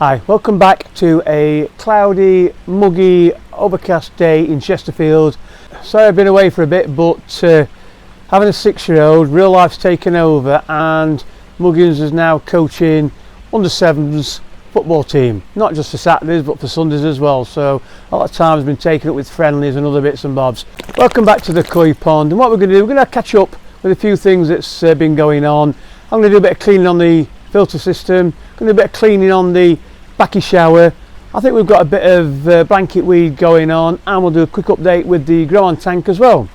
Hi, welcome back to a cloudy, muggy, overcast day in Chesterfield. Sorry I've been away for a bit, but having a 6-year-old, real life's taken over and Muggins is now coaching under 7s football team. Not just for Saturdays but for Sundays as well, so a lot of time has been taken up with friendlies and other bits and bobs. Welcome back to the koi pond, and what we're going to do, we're going to catch up with a few things that's been going on. I'm going to do a bit of cleaning on the filter system, going to do a bit of cleaning on the Bakki shower. I think we've got a bit of blanket weed going on, and we'll do a quick update with the grow on tank as well.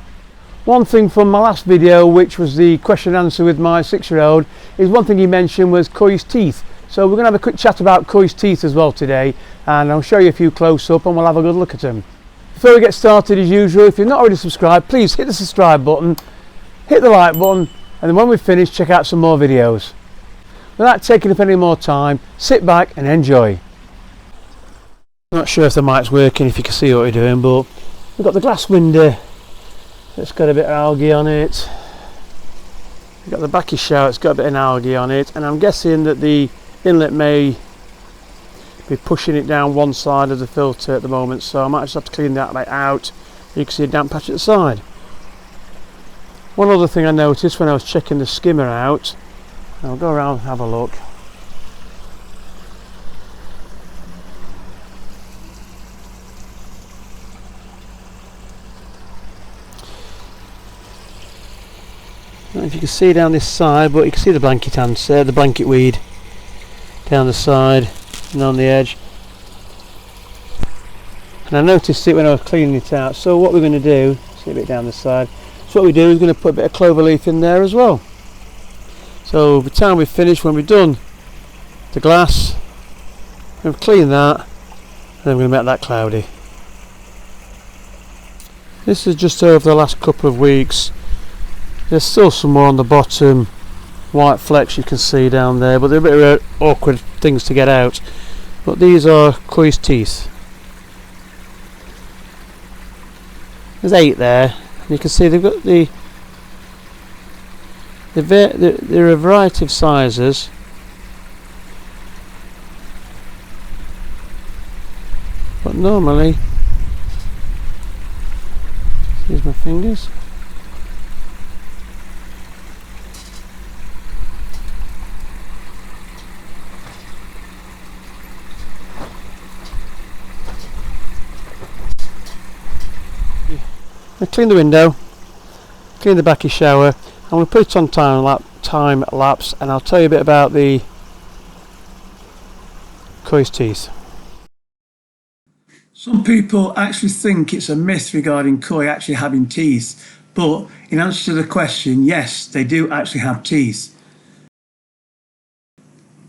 One thing from my last video, which was the question and answer with my 6-year-old, is one thing he mentioned was koi's teeth. So we're going to have a quick chat about koi's teeth as well today, and I'll show you a few close up and we'll have a good look at them. Before we get started, as usual, if you're not already subscribed, please hit the subscribe button, hit the like button, and then when we've finished, check out some more videos. Without taking up any more time, sit back and enjoy. Not sure if the mic's working, if you can see what we're doing, but we've got the glass window that's got a bit of algae on it. We've got the Bakki shower, it's got a bit of algae on it, and I'm guessing that the inlet may be pushing it down one side of the filter at the moment, so I might just have to clean that bit out. You can see a damp patch at the side. One other thing I noticed when I was checking the skimmer out, I'll go around and have a look. I don't know if you can see down this side, but you can see the blanket ants there, the blanket weed down the side and on the edge. And I noticed it when I was cleaning it out. So what we're going to do, see a bit down the side, so what we do is going to put a bit of clover leaf in there as well. So by the time we've finished, when we've done the glass, we've cleaned that, and then we're going to make that cloudy. This is just over the last couple of weeks. There's still some more on the bottom, white flecks you can see down there, but they're a bit of awkward things to get out. But these are koi's teeth. There's 8 there, and you can see they've got there are a variety of sizes. But normally, here's my fingers. I clean the window, clean the Bakki shower. I'm going to put it on time lapse, and I'll tell you a bit about the koi's teeth. Some people actually think it's a myth regarding koi actually having teeth, but in answer to the question, yes, they do actually have teeth.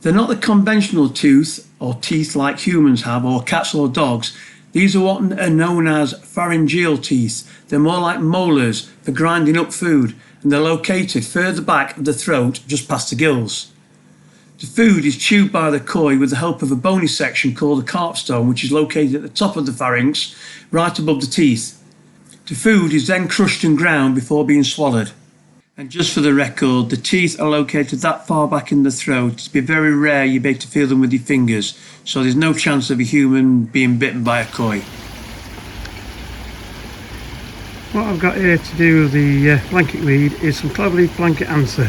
They're not the conventional tooth or teeth like humans have, or cats or dogs. These are what are known as pharyngeal teeth. They're more like molars for grinding up food, and they're located further back of the throat, just past the gills. The food is chewed by the koi with the help of a bony section called the carp stone, which is located at the top of the pharynx, right above the teeth. The food is then crushed and ground before being swallowed. And just for the record, the teeth are located that far back in the throat. It'd be very rare you'd be able to feel them with your fingers, so there's no chance of a human being bitten by a koi. What I've got here to do with the blanket weed is some cloverleaf blanket answer.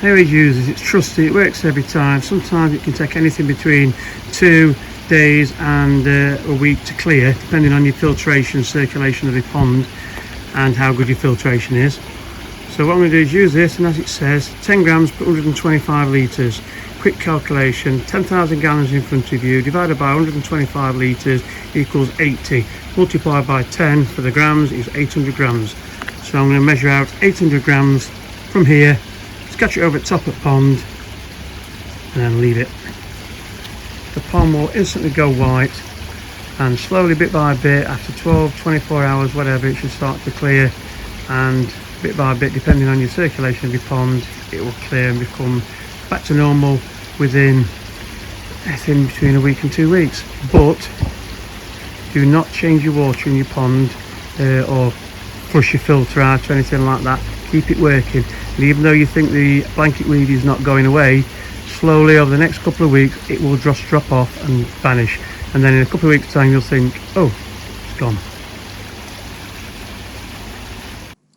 How it uses, it's trusty, it works every time. Sometimes it can take anything between 2 days and a week to clear, depending on your filtration, circulation of the pond and how good your filtration is. So what I'm going to do is use this, and as it says, 10 grams per 125 litres. Quick calculation, 10,000 gallons in front of you, divided by 125 litres equals 80. Multiplied by 10 for the grams is 800 grams. So I'm going to measure out 800 grams from here, scratch it over at top of the pond, and then leave it. The pond will instantly go white, and slowly, bit by bit, after 12, 24 hours, whatever, it should start to clear, and bit by bit, depending on your circulation of your pond, it will clear and become back to normal within anything between a week and 2 weeks. But do not change your water in your pond or flush your filter out or anything like that. Keep it working, and even though you think the blanket weed is not going away, slowly over the next couple of weeks it will just drop off and vanish, and then in a couple of weeks time you'll think, oh, it's gone.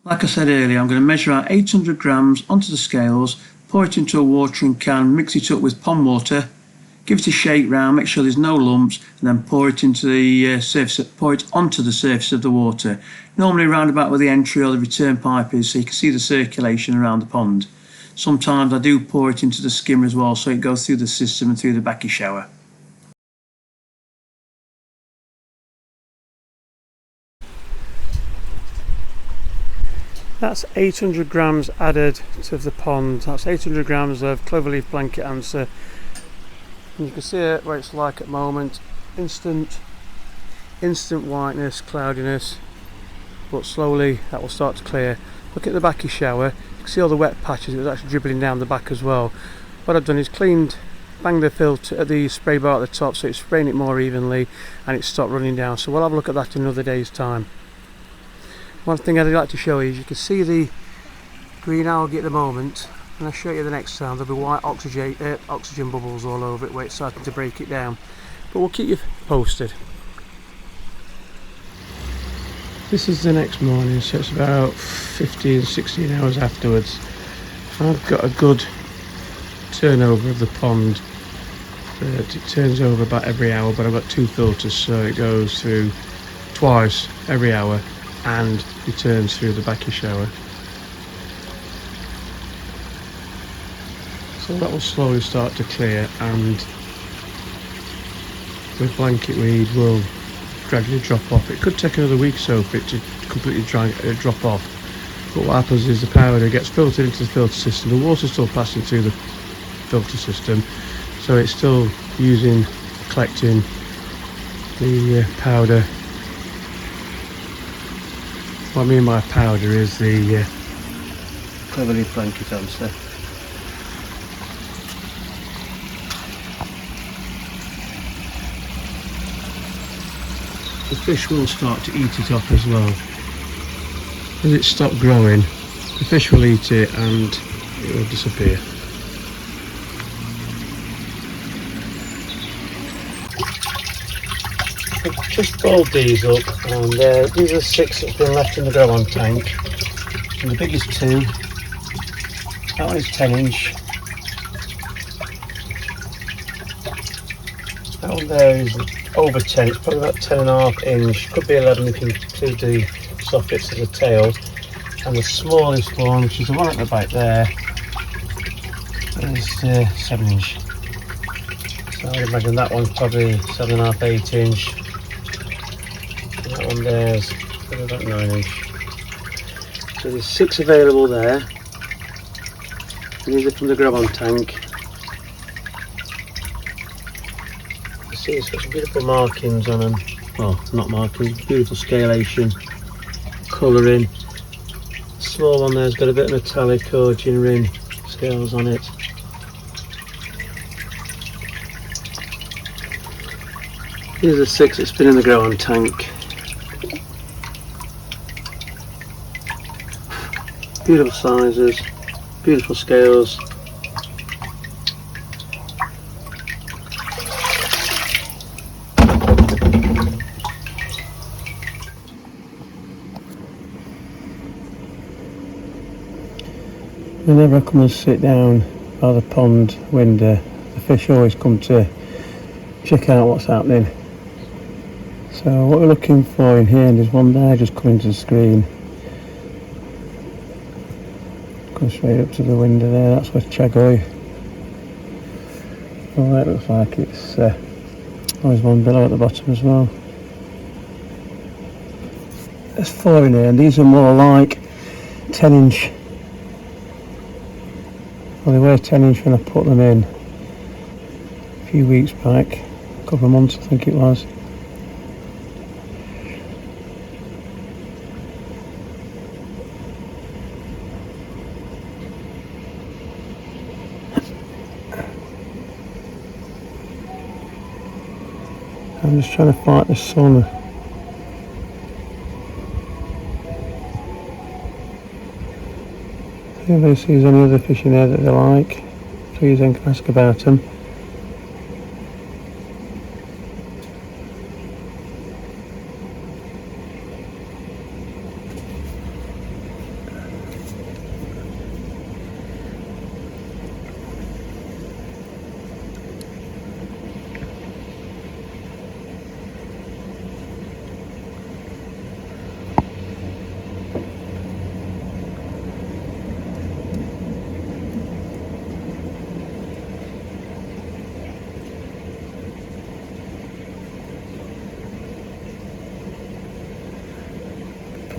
Like I said earlier, I'm going to measure out 800 grams onto the scales, pour it into a watering can, mix it up with pond water, give it a shake round, make sure there's no lumps, and then pour it into the pour it onto the surface of the water. Normally round about where the entry or the return pipe is, so you can see the circulation around the pond. Sometimes I do pour it into the skimmer as well, so it goes through the system and through the Bakki shower. That's 800 grams added to the pond. That's 800 grams of cloverleaf blanket answer. And you can see it where it's like at the moment. Instant whiteness, cloudiness, but slowly that will start to clear. Look at the Bakki shower. You can see all the wet patches. It was actually dribbling down the back as well. What I've done is banged the filter at the spray bar at the top, so it's spraying it more evenly and it's stopped running down. So we'll have a look at that in another day's time. One thing I'd like to show you is you can see the green algae at the moment, and I'll show you the next time. There'll be white oxygen bubbles all over it where it's starting to break it down, but we'll keep you posted. This is the next morning, so it's about 15-16 hours afterwards. I've got a good turnover of the pond. It turns over about every hour, but I've got 2 filters, so it goes through twice every hour and returns through the Bakki shower. So that will slowly start to clear, and with blanket weed will gradually drop off. It could take another week or so for it to completely drop off, but what happens is the powder gets filtered into the filter system. The water's still passing through the filter system, so it's still collecting the powder. What I mean by powder is the cloverleaf blanket answer. The fish will start to eat it off as well. As it stops growing, the fish will eat it and it will disappear. I've just boiled these up, and these are 6 that's been left in the grow on tank. And the biggest 2, that one is 10-inch. That one there is over 10, it's probably about 10.5-inch, could be 11 if you include the soft bits of the tail. And the smallest one, which is the one at the back there, is 7-inch. So I would imagine that one's probably 7.5-8-inch. And that one there's probably about 9-inch. So there's 6 available there. And these are from the grab-on tank. See, it's got some beautiful markings on them. Well, not markings, beautiful scalation, colouring. The small one there's got a bit of metallic or ring scales on it. These are 6 that's been in the grow on tank. Beautiful sizes, beautiful scales. Whenever I come and sit down by the pond window, the fish always come to check out what's happening. So what we're looking for in here, and there's one there just coming to the screen. Go straight up to the window there, that's with Chagoi. Oh, that looks like it's there's one below at the bottom as well. There's 4 in here, and these are more like 10-inch. Well, they were 10-inch when I put them in a few weeks back, a couple of months I think it was. I'm just trying to fight the sun. See if I see any other fish in there that they like. please then can ask about them.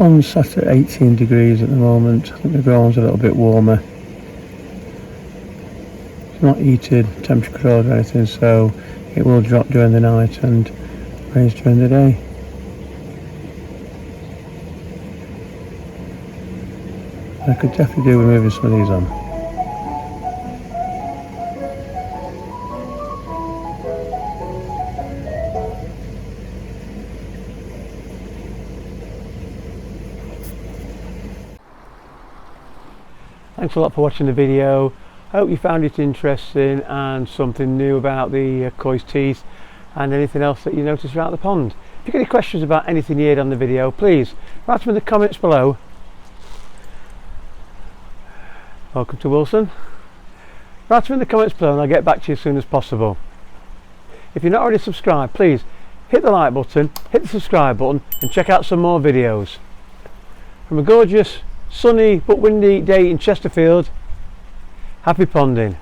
Pond's sat at 18 degrees at the moment. I think the ground's a little bit warmer. It's not heated, temperature controlled or anything, so it will drop during the night and raise during the day. I could definitely do with moving some of these on. Thanks a lot for watching the video. I hope you found it interesting and something new about the koi's teeth and anything else that you noticed throughout the pond. If you've got any questions about anything you heard on the video, please write them in the comments below. Welcome to Wilson. Write them in the comments below and I'll get back to you as soon as possible. If you're not already subscribed, please hit the like button, hit the subscribe button and check out some more videos. From a gorgeous sunny but windy day in Chesterfield, happy ponding.